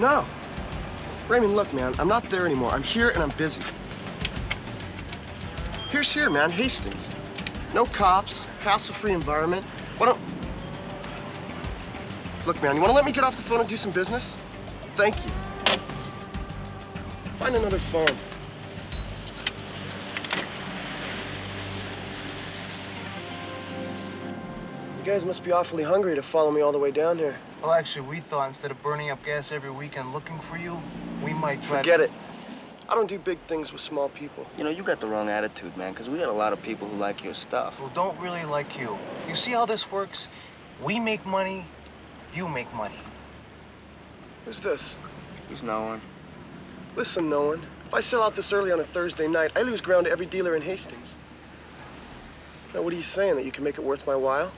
No. Raymond, look, man, I'm not there anymore. I'm here and I'm busy. Here's here, man, Hastings. No cops, hassle-free environment. Why don't... Look, man, you want to let me get off the phone and do some business? Thank you. Find another phone. You guys must be awfully hungry to follow me all the way down here. Well, actually, we thought instead of burning up gas every weekend looking for you, we might try Forget it. I don't do big things with small people. You know, you got the wrong attitude, man, because we got a lot of people who like your stuff. Who don't really like you. You see how this works? We make money, you make money. Who's this? Who's no one? Listen, no one. If I sell out this early on a Thursday night, I lose ground to every dealer in Hastings. Now, what are you saying? That you can make it worth my while?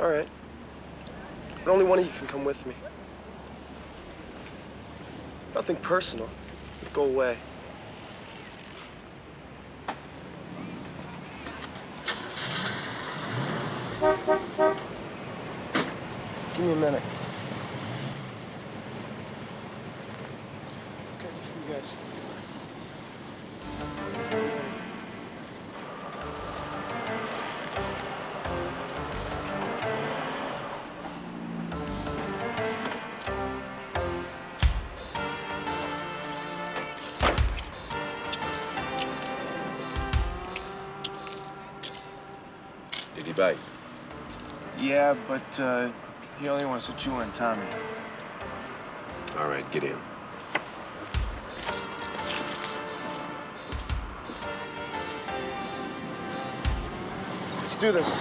All right. But only one of you can come with me. Nothing personal. Go away. Give me a minute. Okay, just for you guys. Did he bite? Yeah, but he only wants to chew on Tommy. All right, get in. Let's do this.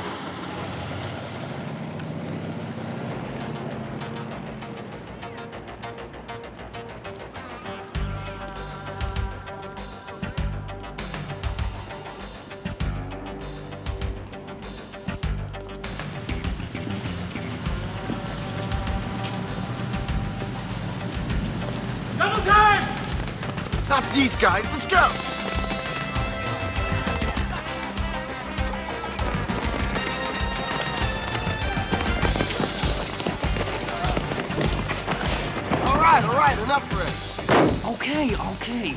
Double time! Not these guys. Let's go. All right, enough for it. Okay.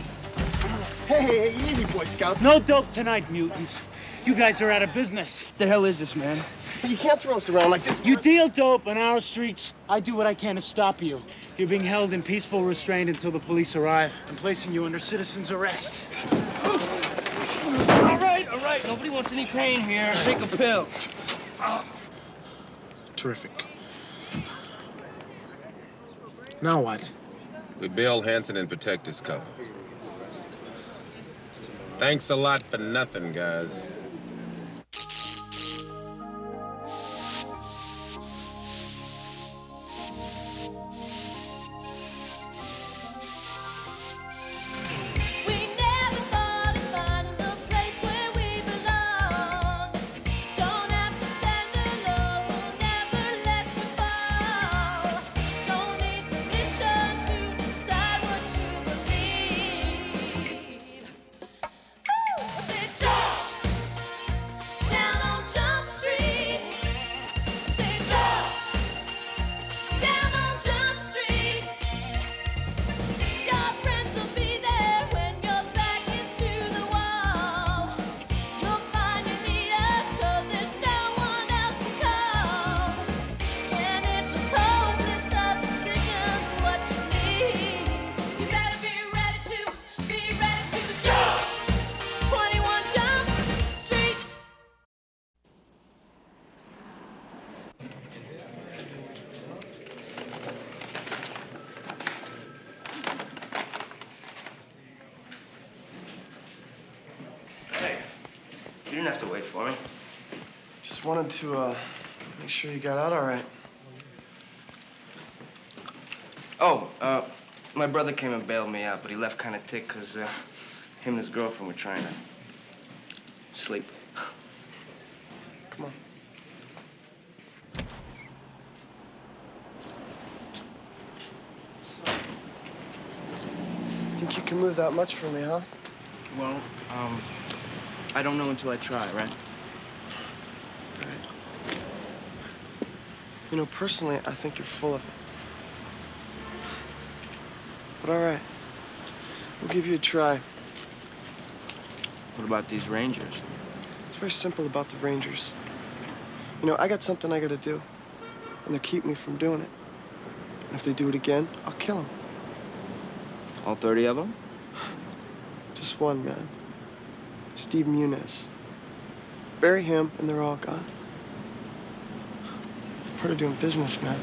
Hey, easy, Boy Scout. No dope tonight, mutants. You guys are out of business. The hell is this, man? You can't throw us around like this. You deal dope on our streets. I do what I can to stop you. You're being held in peaceful restraint until the police arrive. I'm placing you under citizen's arrest. All right. Nobody wants any pain here. Take a pill. Terrific. Now what? We bail Hanson and protect his cover. Thanks a lot for nothing, guys. You didn't have to wait for me. Just wanted to make sure you got out all right. Oh, my brother came and bailed me out, but he left kind of ticked because him and his girlfriend were trying to sleep. Come on. Think you can move that much for me, huh? Well, I don't know until I try, right? All right. You know, personally, I think you're full of it. But all right, we'll give you a try. What about these Rangers? It's very simple about the Rangers. You know, I got something I gotta do, and they're keeping me from doing it. And if they do it again, I'll kill them. All 30 of them? Just one, man. Steve Muniz. Bury him, and they're all gone. It's part of doing business, man.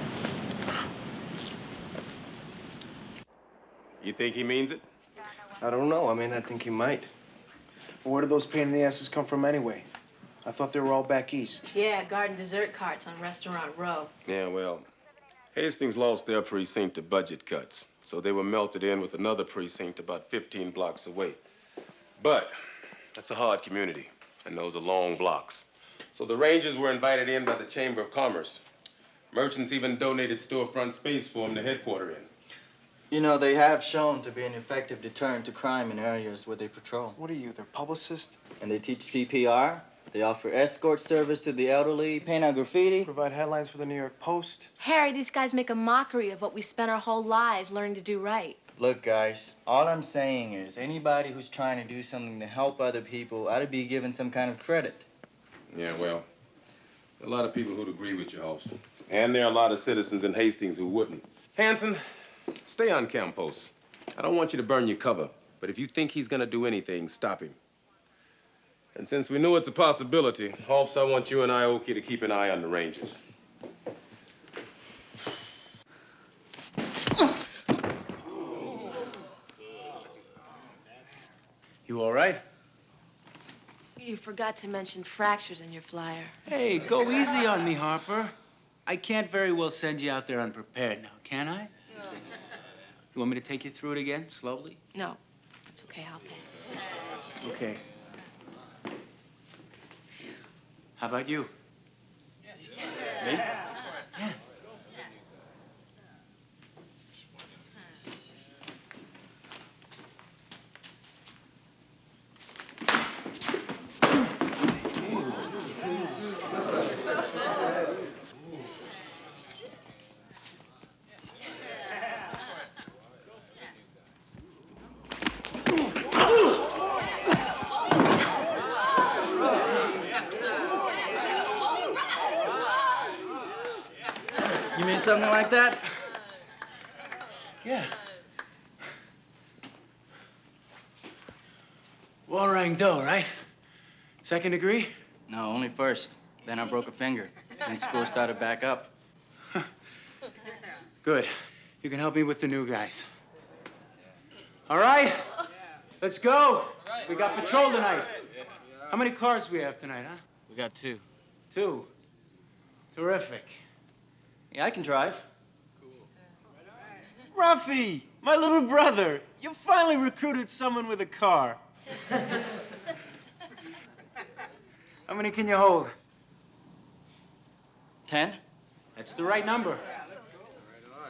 You think he means it? I don't know. I mean, I think he might. Where do those pain in the asses come from anyway? I thought they were all back east. Yeah, garden dessert carts on Restaurant Row. Yeah, well, Hastings lost their precinct to budget cuts, so they were melted in with another precinct about 15 blocks away. But that's a hard community, and those are long blocks. So the Rangers were invited in by the Chamber of Commerce. Merchants even donated storefront space for them to headquarter in. You know, they have shown to be an effective deterrent to crime in areas where they patrol. What are you, their publicist? And they teach CPR, they offer escort service to the elderly, paint out graffiti. Provide headlines for the New York Post? Harry, these guys make a mockery of what we spent our whole lives learning to do right. Look, guys, all I'm saying is anybody who's trying to do something to help other people ought to be given some kind of credit. Yeah, well, there are a lot of people who'd agree with you, House. And there are a lot of citizens in Hastings who wouldn't. Hanson, stay on camp post. I don't want you to burn your cover, but if you think he's gonna do anything, stop him. And since we know it's a possibility, Hoffs, I want you and Ioki to keep an eye on the Rangers. You all right? You forgot to mention fractures in your flyer. Hey, go easy on me, Harper. I can't very well send you out there unprepared now, can I? You want me to take you through it again, slowly? No, it's okay, I'll pass. Okay. How about you? Me? Yeah. You mean something like that? Yeah. Warang Do, right? Second degree? No, only first. Then I broke a finger. Then school started back up. Good. You can help me with the new guys. All right? Let's go. We got patrol tonight. How many cars we have tonight, huh? We got 2. 2. Terrific. Yeah, I can drive. Ruffy, my little brother, you finally recruited someone with a car. How many can you hold? 10? That's the right number.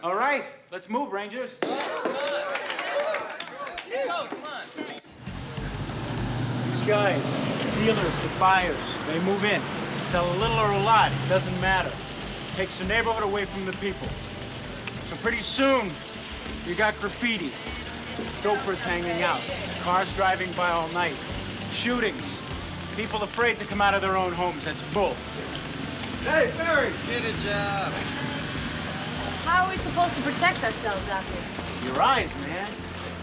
All right, let's move, Rangers. These guys, dealers to buyers, they move in. Sell a little or a lot, it doesn't matter. Takes the neighborhood away from the people. So pretty soon, you got graffiti, stopers hanging out, cars driving by all night, shootings, people afraid to come out of their own homes. That's bull. Hey, Barry! Get a job. How are we supposed to protect ourselves out there? Your eyes, man.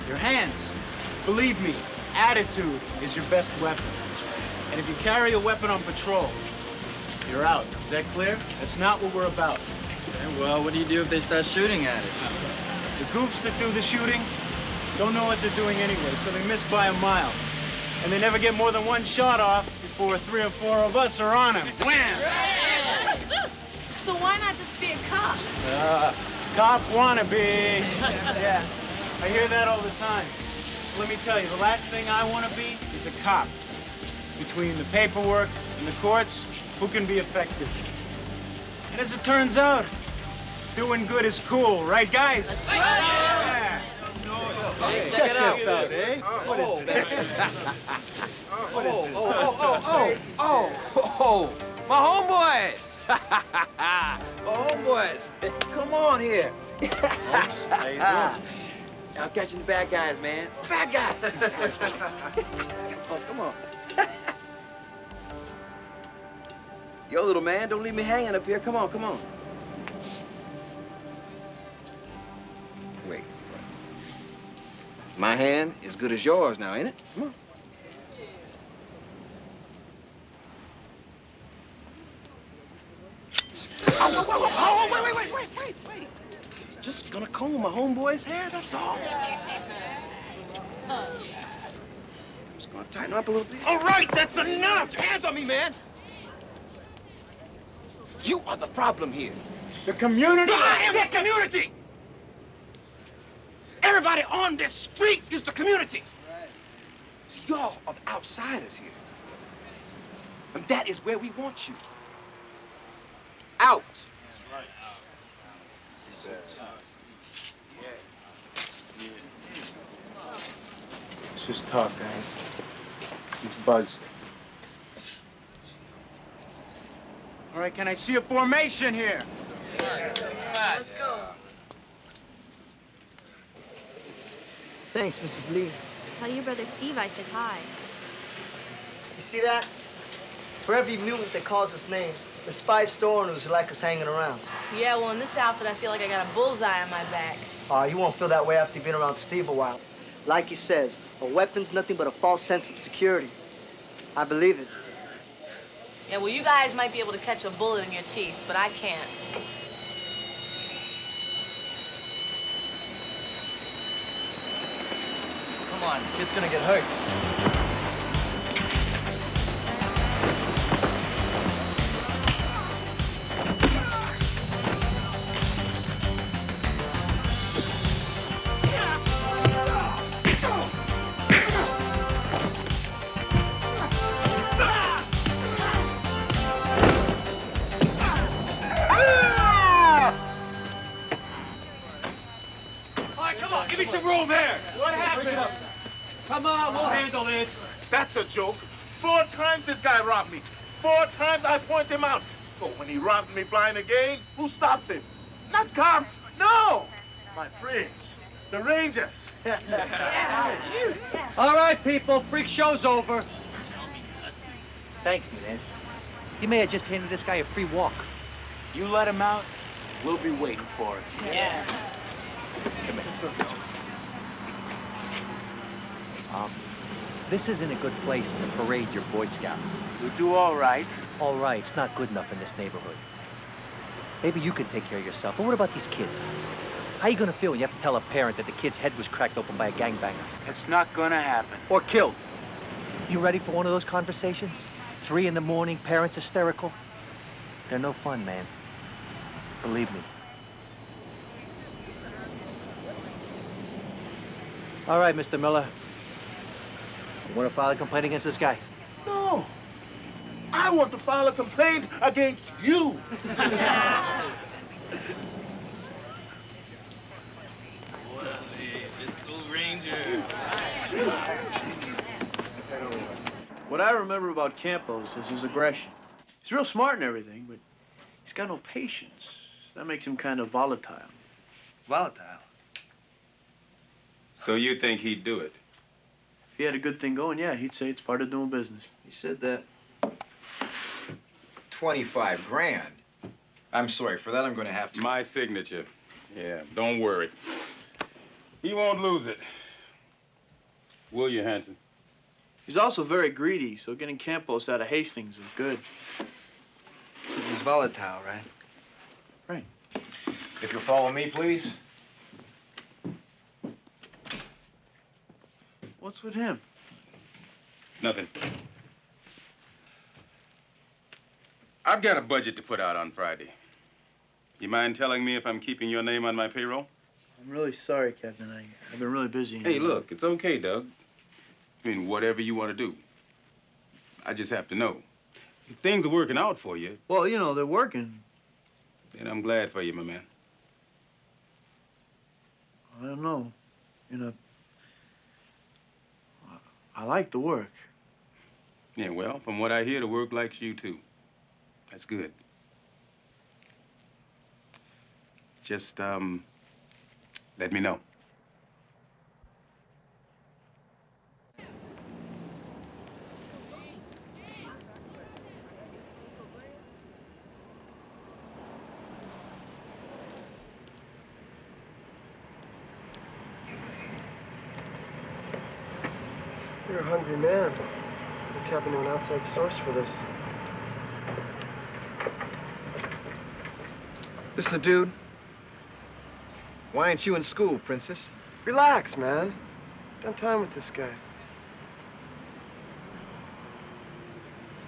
Your hands. Believe me, attitude is your best weapon. And if you carry a weapon on patrol, you're out. Is that clear? That's not what we're about. Okay, well, what do you do if they start shooting at us? The goofs that do the shooting don't know what they're doing anyway, so they miss by a mile. And they never get more than one shot off before 3 or 4 of us are on them. Wham! So why not just be a cop? Cop wannabe. Yeah, I hear that all the time. Let me tell you, the last thing I want to be is a cop. Between the paperwork and the courts, who can be effective? And as it turns out, doing good is cool, right, guys? That's right. Yeah. Hey, check this out, eh? What is it? What is this? My homeboys! My homeboys! Come on here. Holmes, how you doing? I'm catching the bad guys, man. Bad guys! Oh, come on. Yo, little man, don't leave me hanging up here. Come on, come on. Wait. My hand is good as yours now, ain't it? Come on. Oh, wait. Just gonna comb my homeboy's hair, that's all. Just gonna tighten up a little bit. All right, that's enough! Hands on me, man! You are the problem here. The community? I am the community! Everybody on this street is the community! See, y'all are the outsiders here. And that is where we want you. Out. That's right. He says. It's just talk, guys. He's buzzed. All right, can I see a formation here? Let's go. Thanks, Mrs. Lee. Tell your brother Steve I said hi. You see that? For every mutant that calls us names, there's 5 store owners who like us hanging around. Yeah, well, in this outfit, I feel like I got a bullseye on my back. You won't feel that way after you've been around Steve a while. Like he says, a weapon's nothing but a false sense of security. I believe it. Yeah, well, you guys might be able to catch a bullet in your teeth, but I can't. Come on, the kid's gonna get hurt. Give me some room here! What happened? Come on, we'll handle this. That's a joke. 4 times this guy robbed me. 4 times I point him out. So when he robs me blind again, who stops him? Not cops, no! My friends, the Rangers. All right, people, freak show's over. Thanks, Menez. You may have just handed this guy a free walk. You let him out, we'll be waiting for it. Yeah. Come in. This isn't a good place to parade your Boy Scouts. You do all right. All right, it's not good enough in this neighborhood. Maybe you can take care of yourself, but what about these kids? How you gonna feel when you have to tell a parent that the kid's head was cracked open by a gangbanger? It's not gonna happen. Or killed? You ready for one of those conversations? 3 in the morning, parents hysterical? They're no fun, man. Believe me. All right, Mr. Miller. You want to file a complaint against this guy? No. I want to file a complaint against you. Let's go, Rangers. What I remember about Campos is his aggression. He's real smart and everything, but he's got no patience. That makes him kind of volatile. Volatile? So you think he'd do it? If he had a good thing going, yeah, he'd say it's part of doing business. He said that. 25 grand. I'm sorry, for that I'm going to have to... My signature. Yeah, don't worry. He won't lose it. Will you, Hanson? He's also very greedy, so getting Campos out of Hastings is good. He's volatile, right? Right. If you'll follow me, please. What's with him? Nothing. I've got a budget to put out on Friday. You mind telling me if I'm keeping your name on my payroll? I'm really sorry, Captain. I've been really busy. Hey, look, it's okay, Doug. I mean, whatever you want to do. I just have to know. If things are working out for you... Well, you know, they're working. Then I'm glad for you, my man. I don't know. You know, I like the work. Yeah, well, from what I hear, the work likes you, too. That's good. Just, let me know. You're a hungry man. You're tapping into an outside source for this. This is the dude? Why aren't you in school, Princess? Relax, man. Done time with this guy.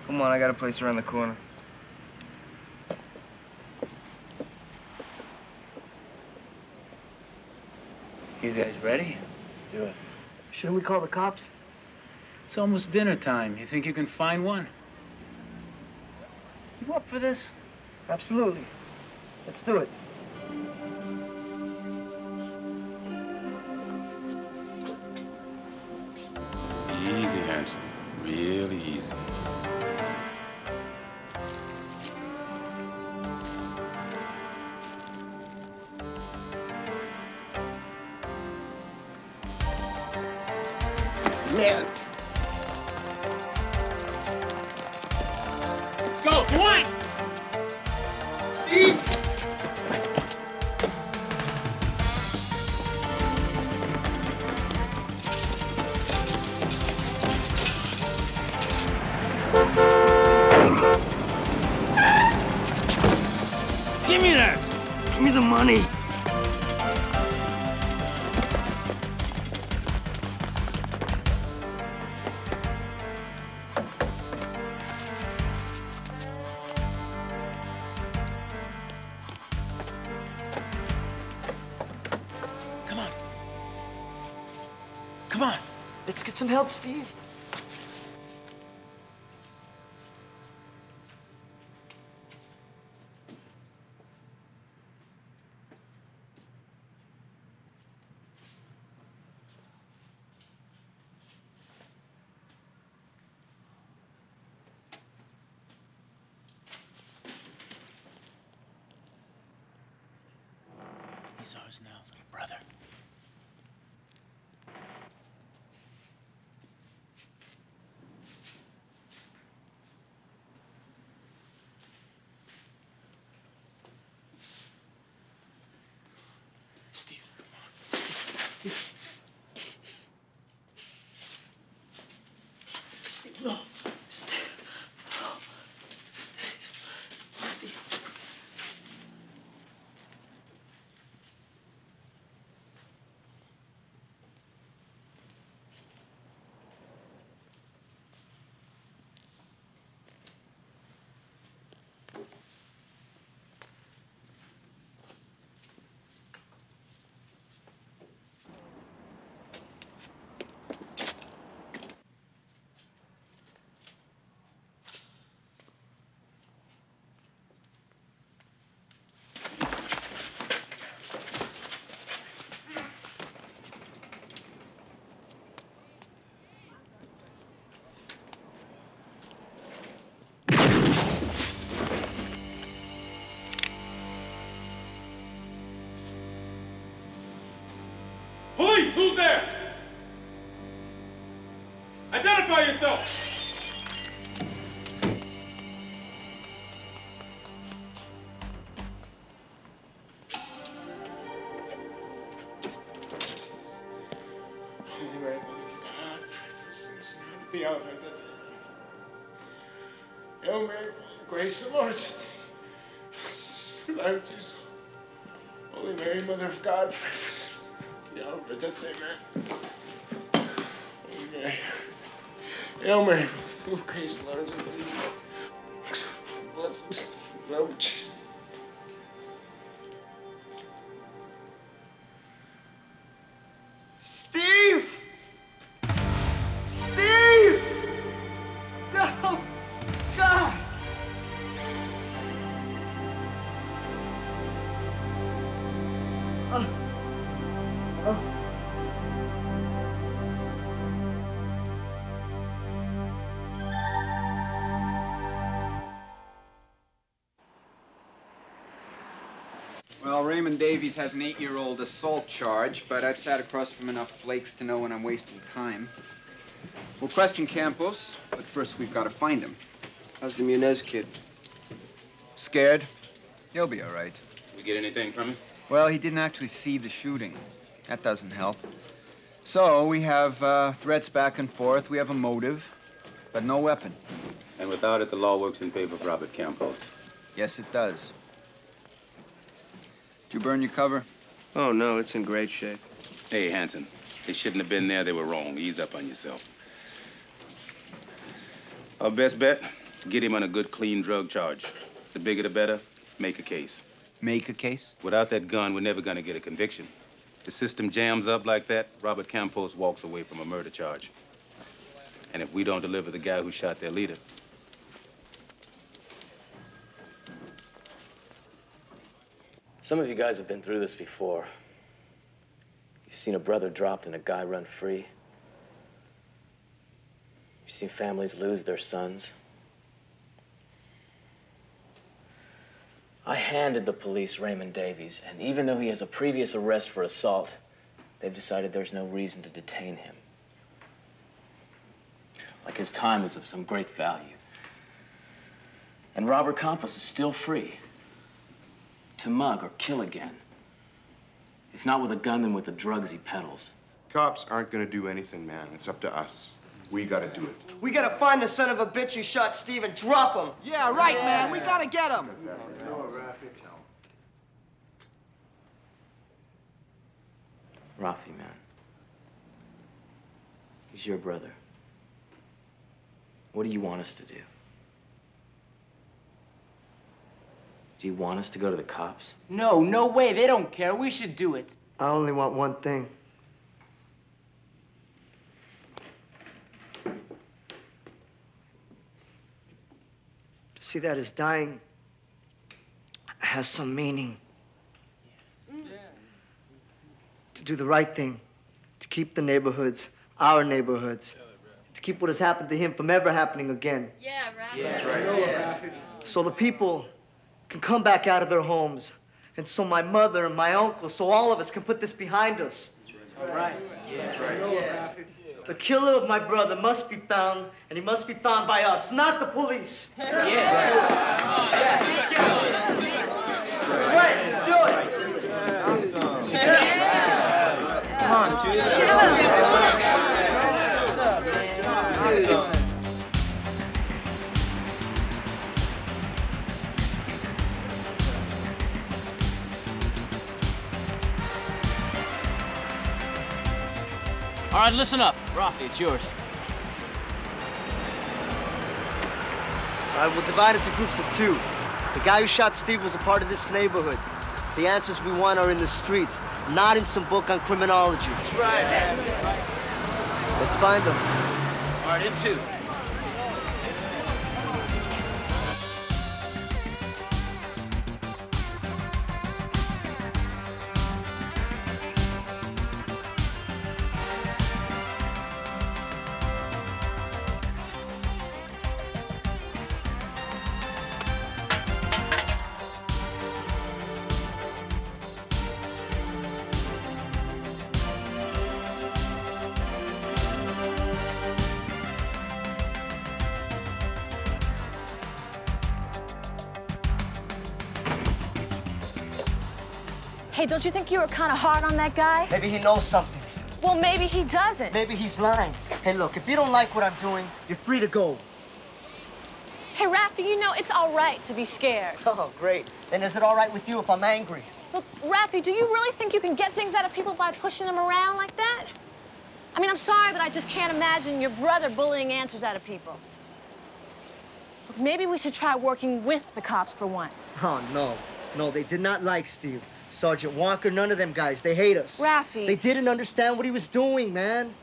Come on, I got a place around the corner. You guys ready? Let's do it. Shouldn't we call the cops? It's almost dinner time. You think you can find one? You up for this? Absolutely. Let's do it. Easy, handsome. Really easy. Man. Go, come on! Steve! Give me that! Give me the money! Come on. Come on. Let's get some help, Steve. He's ours now, little brother. Steve, come on. Steve. Steve, no. Steve. No. Steve. Steve. Police, who's there? Identify yourself! Holy Mary, Mother of God, pray for sinners now at the hour of our death. Hail Mary, full of grace, the Lord is with thee. Blessed art thou, Jesus. Holy Mary, Mother of God, pray for sinners now at the hour of our death. Amen. Holy Mary. Hail Mary, full of grace, the Lord is with thee. Blessed is the fruit of thy womb, Jesus. Steve! Steve! No! God! Raymond Davies has an 8-year-old assault charge, but I've sat across from enough flakes to know when I'm wasting time. We'll question Campos, but first we've got to find him. How's the Munez kid? Scared? He'll be all right. We get anything from him? Well, he didn't actually see the shooting. That doesn't help. So we have threats back and forth. We have a motive, but no weapon. And without it, the law works in favor of Robert Campos. Yes, it does. Did you burn your cover? Oh, no, it's in great shape. Hey, Hanson, they shouldn't have been there. They were wrong. Ease up on yourself. Our best bet, get him on a good, clean drug charge. The bigger the better. Make a case. Make a case? Without that gun, we're never gonna get a conviction. The system jams up like that, Robert Campos walks away from a murder charge. And if we don't deliver the guy who shot their leader... Some of you guys have been through this before. You've seen a brother dropped and a guy run free. You've seen families lose their sons. I handed the police Raymond Davies, and even though he has a previous arrest for assault, they've decided there's no reason to detain him. Like his time is of some great value. And Robert Campos is still free to mug or kill again. If not with a gun, then with the drugs he peddles. Cops aren't gonna do anything, man. It's up to us. We gotta do it. We gotta find the son of a bitch who shot Steve and drop him. Yeah, right, man. We gotta get him. Rafi, man. He's your brother. What do you want us to do? Do you want us to go to the cops? No, no way. They don't care. We should do it. I only want one thing. To see that his dying has some meaning. To do the right thing. To keep the neighborhoods, our neighborhoods. To keep what has happened to him from ever happening again. Yeah, right. That's right. Yeah. So the people can come back out of their homes. And so my mother and my uncle, so all of us can put this behind us. All right. Yeah. That's right. Yeah. The killer of my brother must be found, and he must be found by us, not the police. Yeah. That's right. Let's do it. Come on, dude. All right, listen up. Rafi, it's yours. All right, we'll divide into groups of two. The guy who shot Steve was a part of this neighborhood. The answers we want are in the streets, not in some book on criminology. That's right, man. Let's find them. All right, in two. Hey, don't you think you were kind of hard on that guy? Maybe he knows something. Well, maybe he doesn't. Maybe he's lying. Hey, look, if you don't like what I'm doing, you're free to go. Hey, Rafi, you know it's all right to be scared. Oh, great. Then is it all right with you if I'm angry? Look, Rafi, do you really think you can get things out of people by pushing them around like that? I mean, I'm sorry, but I just can't imagine your brother bullying answers out of people. Look, maybe we should try working with the cops for once. Oh, no. No, they did not like Steve. Sergeant Walker, none of them guys. They hate us. Rafi. They didn't understand what he was doing, man.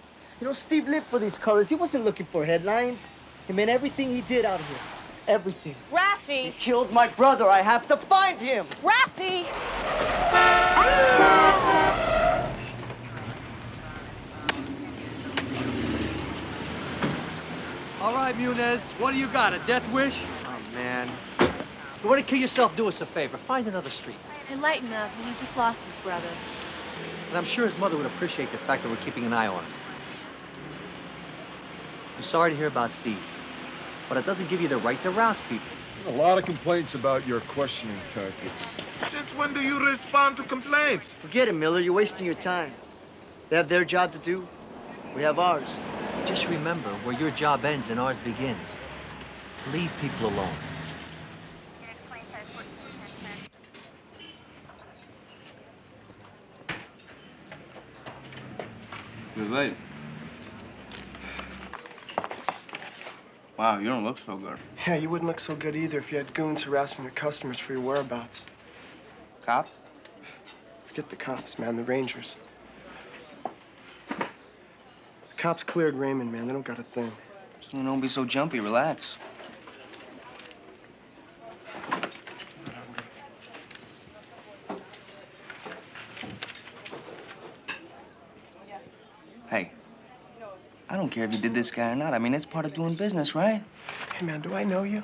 You know, Steve lived for these colors. He wasn't looking for headlines. He meant everything he did out here. Everything. Rafi. He killed my brother. I have to find him. Rafi! All right, Munez, what do you got, a death wish? Oh, man. You want to kill yourself, do us a favor. Find another street. Hey, lighten up. He just lost his brother. And I'm sure his mother would appreciate the fact that we're keeping an eye on him. I'm sorry to hear about Steve, but it doesn't give you the right to rouse people. A lot of complaints about your questioning tactics. Since when do you respond to complaints? Forget it, Miller. You're wasting your time. They have their job to do. We have ours. Just remember, where your job ends and ours begins. Leave people alone. You're late. Wow, you don't look so good. Yeah, you wouldn't look so good either if you had goons harassing your customers for your whereabouts. Cops? Forget the cops, man. The Rangers. The cops cleared Raymond, man. They don't got a thing. So don't be so jumpy. Relax. Hey, I don't care if you did this guy or not. I mean, it's part of doing business, right? Hey, man, do I know you?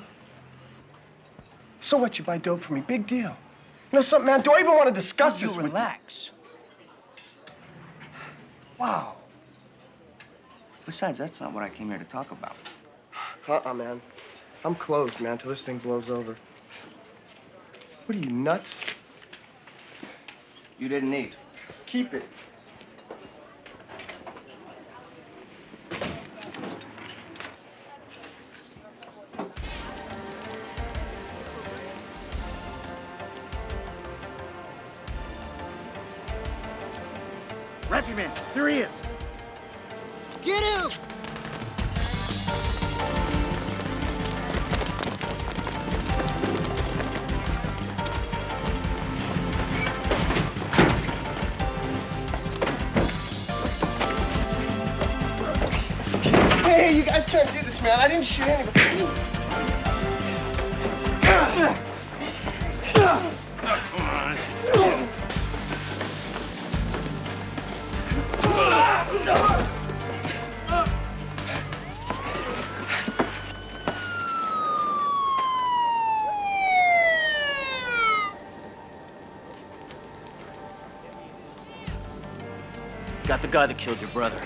So what? You buy dope from me? Big deal. You know something, man? Do I even want to discuss this with you? Relax. Wow. Besides, that's not what I came here to talk about. Man. I'm closed, man, till this thing blows over. What are you, nuts? You didn't eat. Keep it. Refugee, there he is. Get him! Hey, you guys can't do this, man. I didn't shoot anybody. Got the guy that killed your brother.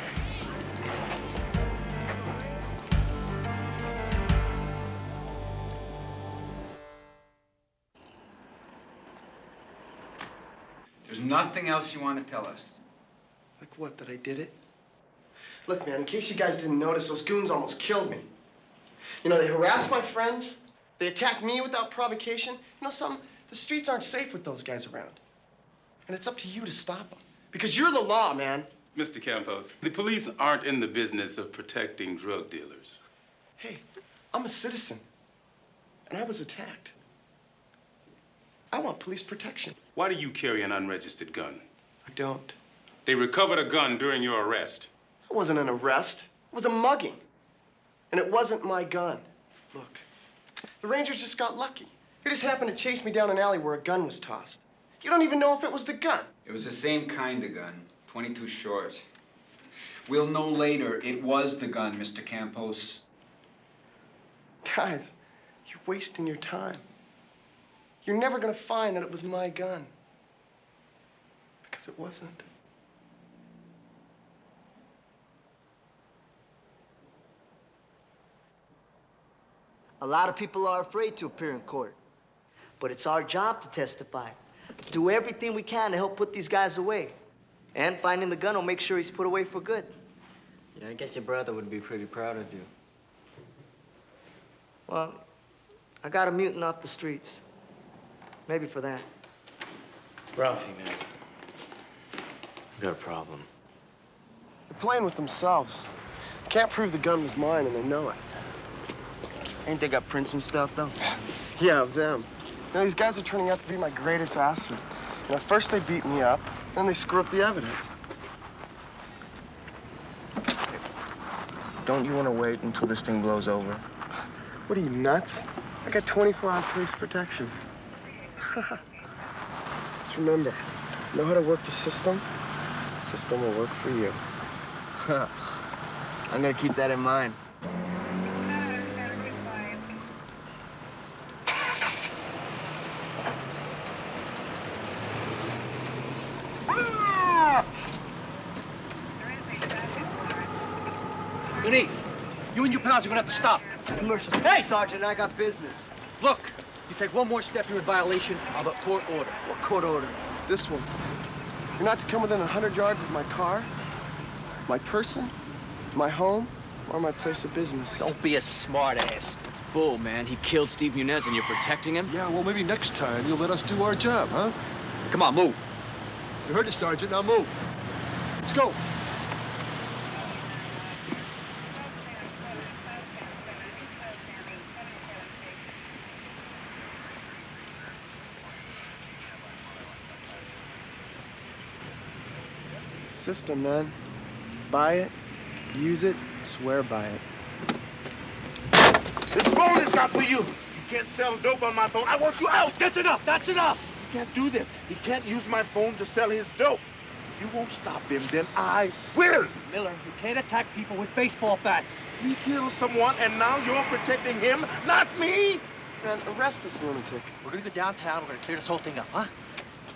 There's nothing else you want to tell us? Like what, that I did it? Look, man, in case you guys didn't notice, those goons almost killed me. You know, they harassed my friends. They attacked me without provocation. You know something? The streets aren't safe with those guys around. And it's up to you to stop them. Because you're the law, man. Mr. Campos, the police aren't in the business of protecting drug dealers. Hey, I'm a citizen. And I was attacked. I want police protection. Why do you carry an unregistered gun? I don't. They recovered a gun during your arrest. It wasn't an arrest. It was a mugging. And it wasn't my gun. Look, the Rangers just got lucky. They just happened to chase me down an alley where a gun was tossed. You don't even know if it was the gun. It was the same kind of gun, 22 short. We'll know later it was the gun, Mr. Campos. Guys, you're wasting your time. You're never gonna find that it was my gun. Because it wasn't. A lot of people are afraid to appear in court. But it's our job to testify. To do everything we can to help put these guys away. And finding the gun will make sure he's put away for good. Yeah, I guess your brother would be pretty proud of you. Well, I got a mutant off the streets. Maybe for that. Ralphie, man. I got a problem. They're playing with themselves. Can't prove the gun was mine, and they know it. Ain't they got prints and stuff, though? Yeah, of them. You know, these guys are turning out to be my greatest asset. You know, first they beat me up, then they screw up the evidence. Don't you want to wait until this thing blows over? What are you, nuts? I got 24-hour police protection. Just remember, know how to work the system? The system will work for you. I'm gonna keep that in mind. Denise, you and your pals are gonna have to stop. Commercial. Hey, Sergeant, I got business. Look, you take one more step, you're in violation of a court order. What court order? This one. You're not to come within 100 yards of my car, my person, my home, or my place of business. Don't be a smartass. It's bull, man. He killed Steve Munez and you're protecting him? Yeah, well, maybe next time you'll let us do our job, huh? Come on, move. You heard the sergeant, now move. Let's go. System, man. Buy it, use it, swear by it. This phone is not for you. You can't sell dope on my phone. I want you out. That's enough. That's enough. He can't do this. He can't use my phone to sell his dope. If you won't stop him, then I will. Miller, you can't attack people with baseball bats. He killed someone, and now you're protecting him, not me. Man, arrest this lunatic. We're gonna go downtown. We're gonna clear this whole thing up, huh?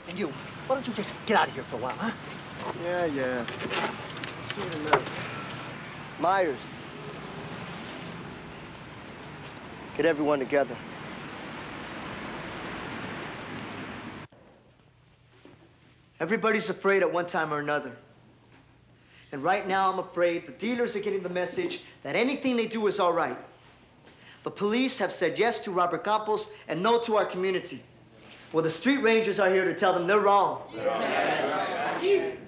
And you, why don't you just get out of here for a while, huh? Yeah. See you in a minute. Myers. Get everyone together. Everybody's afraid at one time or another. And right now, I'm afraid the dealers are getting the message that anything they do is all right. The police have said yes to Robert Campos and no to our community. Well, the street rangers are here to tell them they're wrong.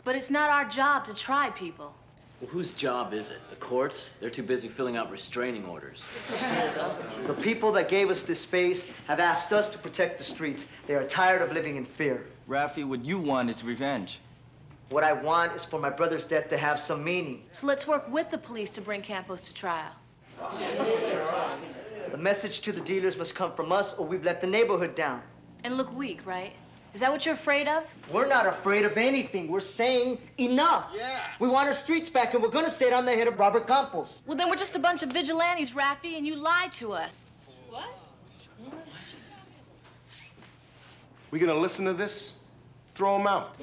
But it's not our job to try people. Well, whose job is it? The courts? They're too busy filling out restraining orders. The people that gave us this space have asked us to protect the streets. They are tired of living in fear. Rafi, what you want is revenge. What I want is for my brother's death to have some meaning. So let's work with the police to bring Campos to trial. The message to the dealers must come from us, or we've let the neighborhood down. And look weak, right? Is that what you're afraid of? We're not afraid of anything. We're saying enough. Yeah. We want our streets back, and we're gonna say it on the head of Robert Campos. Well, then we're just a bunch of vigilantes, Rafi, and you lied to us. What? We gonna listen to this? Throw him out.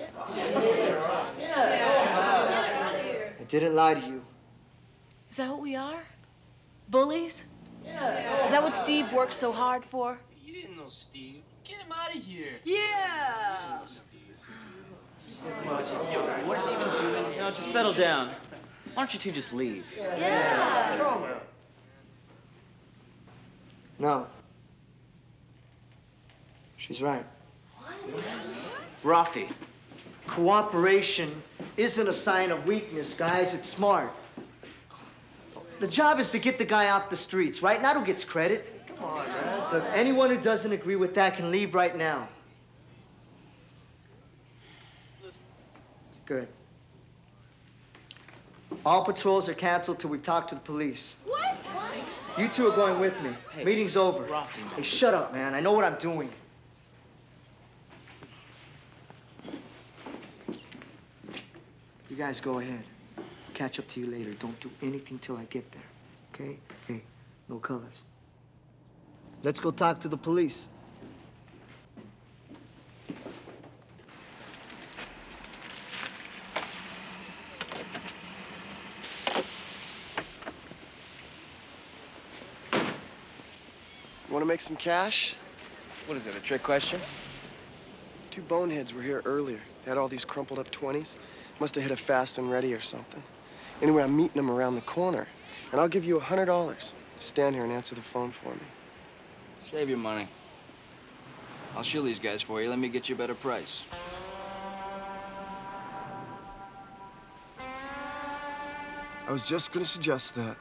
I didn't lie to you. Is that what we are? Bullies? Yeah. Is that what Steve worked so hard for? You didn't know Steve. Get him out of here. Yeah. What is he even doing? No, just settle down. Why don't you two just leave? Yeah. Throw him out. No. She's right. Rafi. Cooperation isn't a sign of weakness, guys. It's smart. The job is to get the guy off the streets, right? Not who gets credit. Come on, man. Look, anyone who doesn't agree with that can leave right now. Good. All patrols are canceled till we've talked to the police. What? You two are going with me. Hey, Meeting's over. Rafi. Hey, shut up, man. I know what I'm doing. You guys go ahead. Catch up to you later. Don't do anything till I get there. Okay? Hey, no colors. Let's go talk to the police. You wanna make some cash? What is it, a trick question? Two boneheads were here earlier. They had all these crumpled up 20s. Must have hit a fast and ready or something. Anyway, I'm meeting them around the corner. And I'll give you $100 to stand here and answer the phone for me. Save your money. I'll show these guys for you. Let me get you a better price. I was just gonna suggest that.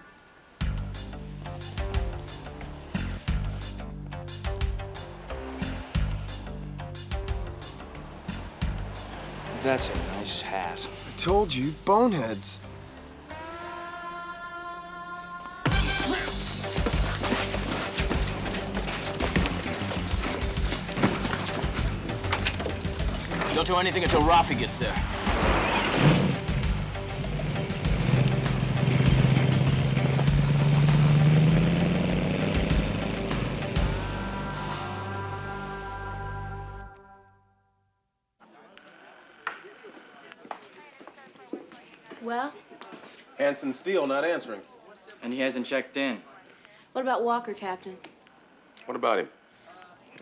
That's a nice hat. I told you, boneheads. Don't do anything until Rafi gets there. Well? Hanson's still not answering. And he hasn't checked in. What about Walker, Captain? What about him?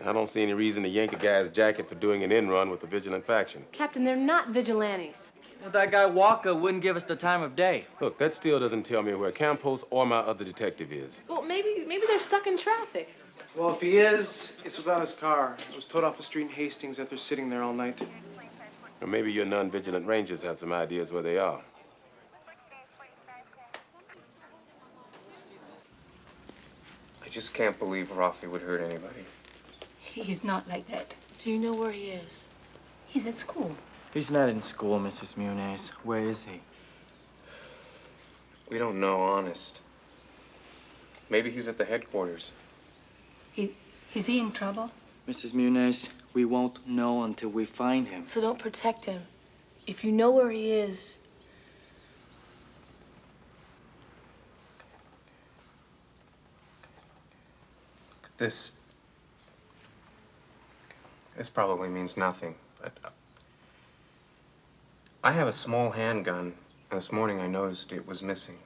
I don't see any reason to yank a guy's jacket for doing an in-run with the Vigilant faction. Captain, they're not vigilantes. Well, that guy Walker wouldn't give us the time of day. Look, that still doesn't tell me where Campos or my other detective is. Well, maybe they're stuck in traffic. Well, if he is, it's without his car. It was towed off a street in Hastings after sitting there all night. Or maybe your non-vigilant rangers have some ideas where they are. I just can't believe Rafi would hurt anybody. He's not like that. Do you know where he is? He's at school. He's not in school, Mrs. Muniz. Where is he? We don't know, honest. Maybe he's at the headquarters. Is he in trouble? Mrs. Muniz, we won't know until we find him. So don't protect him. If you know where he is, This probably means nothing, but I have a small handgun, and this morning I noticed it was missing.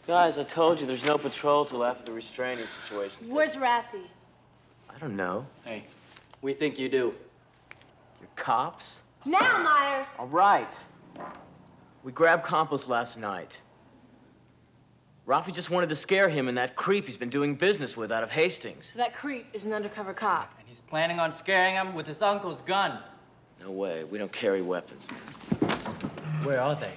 Guys, I told you there's no patrol till after the restraining situation. where's Rafi? I don't know. Hey, we think you do. You're cops? Now, Myers! All right. We grabbed Campos last night. Rafi just wanted to scare him and that creep he's been doing business with out of Hastings. So that creep is an undercover cop. And he's planning on scaring him with his uncle's gun. No way. We don't carry weapons. Where are they?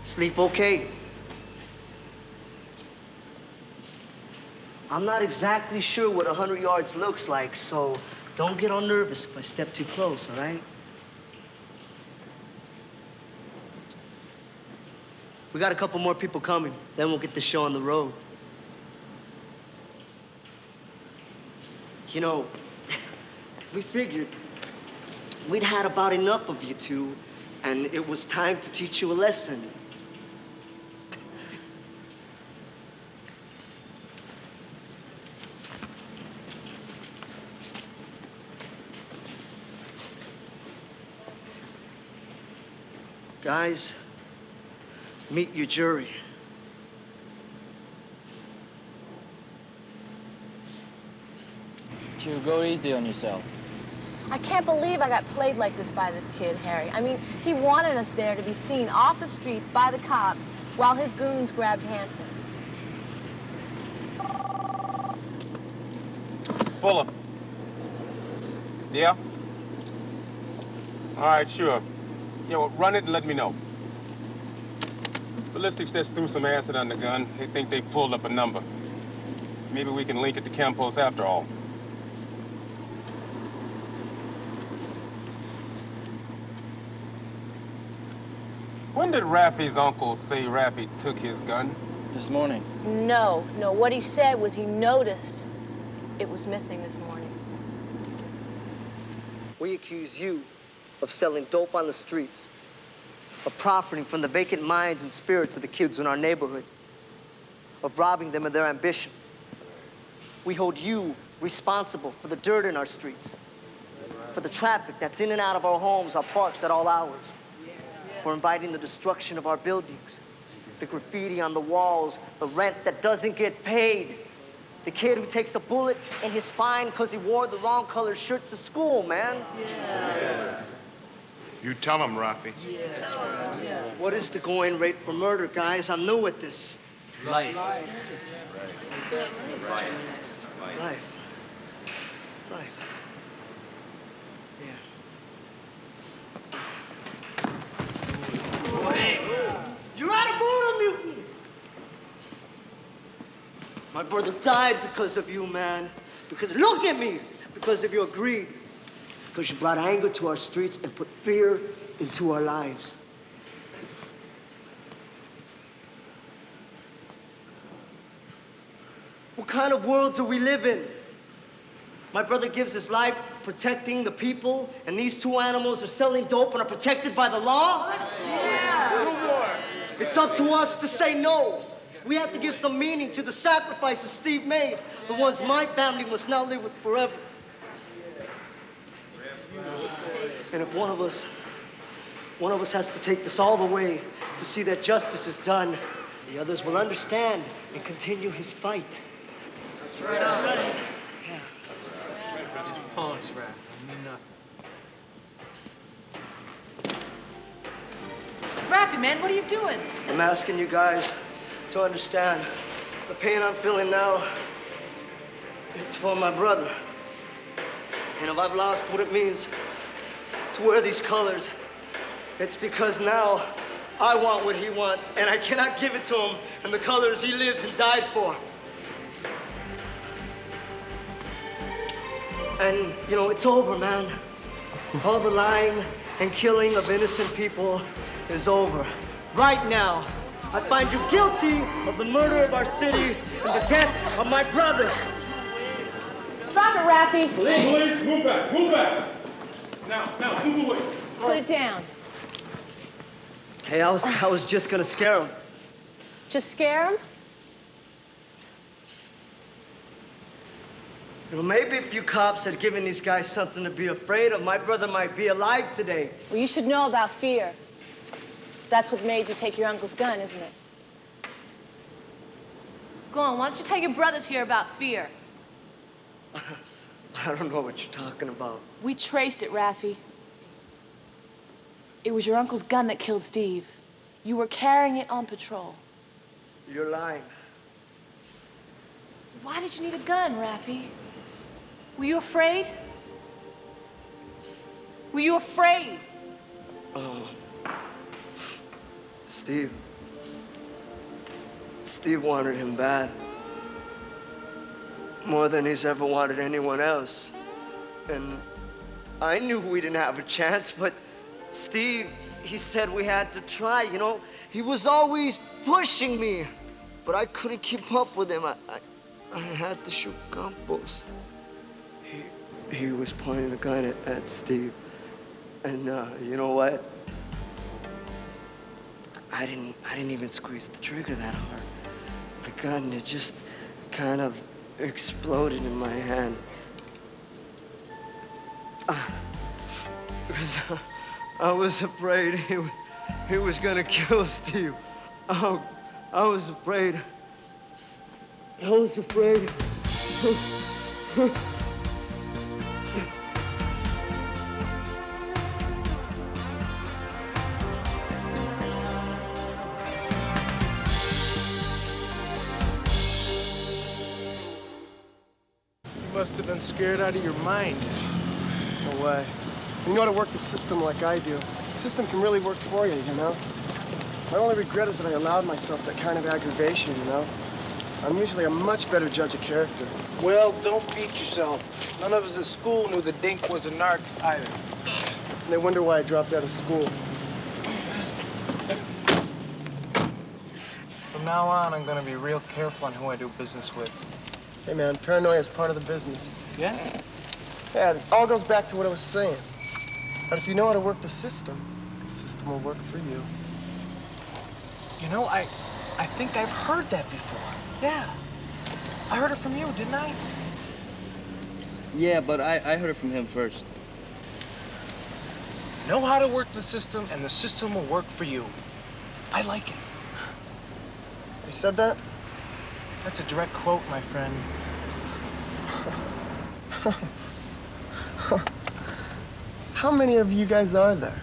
Sleep okay? I'm not exactly sure what 100 yards looks like, so don't get all nervous if I step too close, all right? We got a couple more people coming, then we'll get the show on the road. You know, we figured we'd had about enough of you two, and it was time to teach you a lesson. Guys, meet your jury. Q, go easy on yourself. I can't believe I got played like this by this kid, Harry. I mean, he wanted us there to be seen off the streets by the cops while his goons grabbed Hanson. Fuller. Yeah? All right, sure. Yeah, well, run it and let me know. Ballistics just threw some acid on the gun. They think they pulled up a number. Maybe we can link it to Campos after all. When did Rafi's uncle say Rafi took his gun? This morning. No, what he said was he noticed it was missing this morning. We accuse you of selling dope on the streets, of profiting from the vacant minds and spirits of the kids in our neighborhood, of robbing them of their ambition. We hold you responsible for the dirt in our streets, for the traffic that's in and out of our homes, our parks at all hours, for inviting the destruction of our buildings, the graffiti on the walls, the rent that doesn't get paid, the kid who takes a bullet in his spine because he wore the wrong color shirt to school, man. Yeah. You tell him, Rafi. Yeah, that's right. Yeah. What is the going rate for murder, guys? I'm new at this. Life. Life. My brother died because of you, man. Because, look at me! Because of your greed. Because you brought anger to our streets and put fear into our lives. What kind of world do we live in? My brother gives his life protecting the people, and these two animals are selling dope and are protected by the law? Yeah! No more. It's up to us to say no. We have to give some meaning to the sacrifices Steve made, the ones my family must now live with forever. And if one of us has to take this all the way to see that justice is done, the others will understand and continue his fight. That's right. That's right. Yeah. That's right. We're just punks, right? I mean nothing. Raffy, man, what are you doing? I'm asking you guys to understand the pain I'm feeling now. It's for my brother. And if I've lost what it means to wear these colors, it's because now I want what he wants, and I cannot give it to him in the colors he lived and died for. And, you know, it's over, man. All the lying and killing of innocent people is over. Right now, I find you guilty of the murder of our city and the death of my brother. Drop it, Raffy. Police, move back, move back. Now, move away. Put it down. Hey, I was just gonna scare him. Just scare him? You know, maybe if you cops had given these guys something to be afraid of, my brother might be alive today. Well, you should know about fear. That's what made you take your uncle's gun, isn't it? Go on, why don't you tell your brothers here about fear? I don't know what you're talking about. We traced it, Raffy. It was your uncle's gun that killed Steve. You were carrying it on patrol. You're lying. Why did you need a gun, Raffy? Were you afraid? Were you afraid? Steve wanted him bad. More than he's ever wanted anyone else. And I knew we didn't have a chance, but Steve, he said we had to try, you know? He was always pushing me, but I couldn't keep up with him. I had to shoot Campos. He was pointing a gun at Steve. And you know what? I didn't even squeeze the trigger that hard. The gun, it just kind of exploded in my hand. Because I was afraid he was gonna kill Steve. I was afraid. I was afraid. You must have been scared out of your mind. No way. You know how to work the system like I do. The system can really work for you, you know? My only regret is that I allowed myself that kind of aggravation, you know? I'm usually a much better judge of character. Well, don't beat yourself. None of us at school knew the dink was a narc either. And they wonder why I dropped out of school. From now on, I'm gonna be real careful on who I do business with. Hey, man, paranoia is part of the business. Yeah? Yeah, it all goes back to what I was saying. But if you know how to work the system will work for you. You know, I think I've heard that before. Yeah. I heard it from you, didn't I? Yeah, but I heard it from him first. Know how to work the system, and the system will work for you. I like it. You said that? That's a direct quote, my friend. How many of you guys are there?